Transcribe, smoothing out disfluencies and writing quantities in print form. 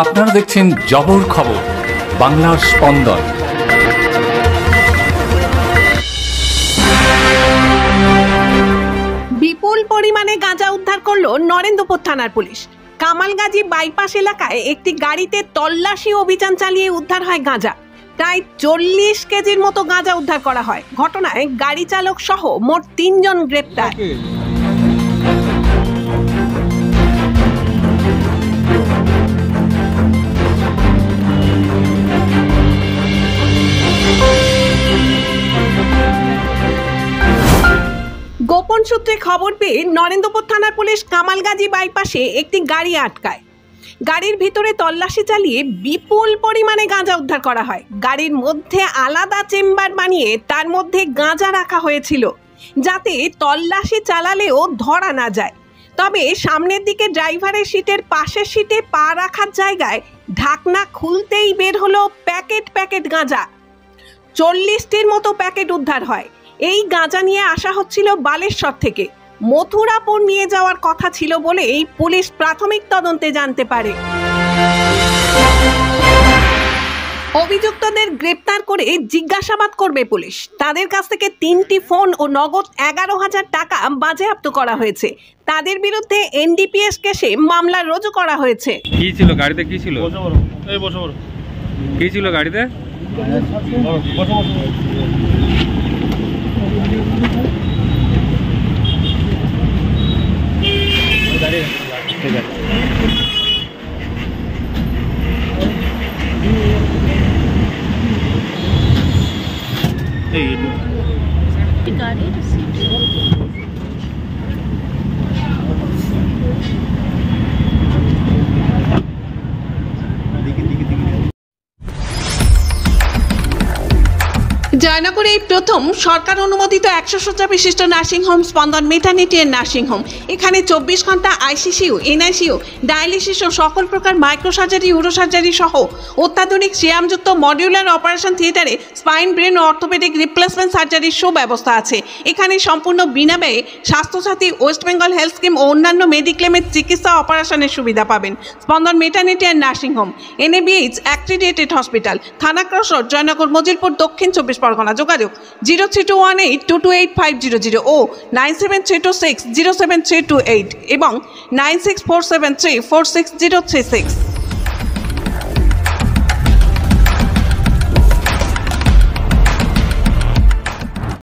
আপনারা দেখছেন জবর খবর, বাংলার স্পন্দন। বিপুল পরিমাণে গাঁজা উদ্ধার করলো নরেন্দ্রপুর থানার পুলিশ। কামালগাজী বাইপাস এলাকায় একটি গাড়িতে তল্লাশি অভিযান চালিয়ে উদ্ধার হয় গাঁজা। প্রায় 40 কেজির মতো গাঁজা উদ্ধার করা হয়। ঘটনায় গাড়ি চালক সহ মোট 3 জন গ্রেপ্তার। গোপন সূত্রে খবর পেয়ে নরেন্দ্রপুর থানার পুলিশ কামালগাজী বাইপাসে একটি গাড়ি আটকায়। গাড়ির ভিতরে তল্লাশি চালিয়ে বিপুল পরিমাণে গাঁজা উদ্ধার করা হয়। গাড়ির মধ্যে আলাদা চেম্বার বানিয়ে তার মধ্যে গাঁজা রাখা হয়েছিল, যাতে তল্লাশি চালালেও ধরা না যায়। তবে সামনের দিকে ড্রাইভারের সিটের পাশের সিটে পা রাখার জায়গায় ঢাকনা খুলতেই বের হলো প্যাকেট প্যাকেট গাঁজা। 40টির মতো প্যাকেট উদ্ধার হয়। এই গাঁজা নিয়ে আসা হচ্ছিল বালেশ্বর থেকে। মথুরাপুর নিয়ে যাওয়ার কথা ছিল বলে এই পুলিশ প্রাথমিক তদন্তে জানতে পারে। অভিযুক্তদের গ্রেপ্তার করে জিজ্ঞাসাবাদ করবে পুলিশ। তাদের কাছ থেকে 3টি ফোন ও নগদ 11,000 টাকা বাজেয়াপ্ত করা হয়েছে। তাদের বিরুদ্ধে এনডিপিএস কেসে মামলা রুজু করা হয়েছে। কি ছিল গাড়িতে? কি ছিল? কি ছিল গাড়িতে? ঠিক আছে। জয়নগরে এই প্রথম সরকার অনুমোদিত 100 শয্যা বিশিষ্ট নার্সিংহোম স্পন্দন মেটার্নিটি এন্ড নার্সিংহোম। এখানে 24 ঘন্টা আইসিসিউ, এনআইসিউ, ডায়ালিসিস ও সকল প্রকার মাইক্রোসার্জারি, ইউরোসার্জারি সহ অত্যাধুনিক সিয়ামযুক্ত মডিউলার অপারেশন থিয়েটারে স্পাইন, ব্রেন ও অর্থোপেডিক রিপ্লেসমেন্ট সার্জারির সুব্যবস্থা আছে। এখানে সম্পূর্ণ বিনাব্যয়ে Swasthya Sathi, West Bengal health scheme ও অন্যান্য মেডিক্লেমের চিকিৎসা অপারেশনের সুবিধা পাবেন। Spandan maternity and nursing home, NABH accredited hospital, থানা ক্রস রোড, জয়নগর, মজিলপুর, দক্ষিণ 24 পরগনা। যোগাযোগ 0321822850 ও 9732607328 এবং 9647346036।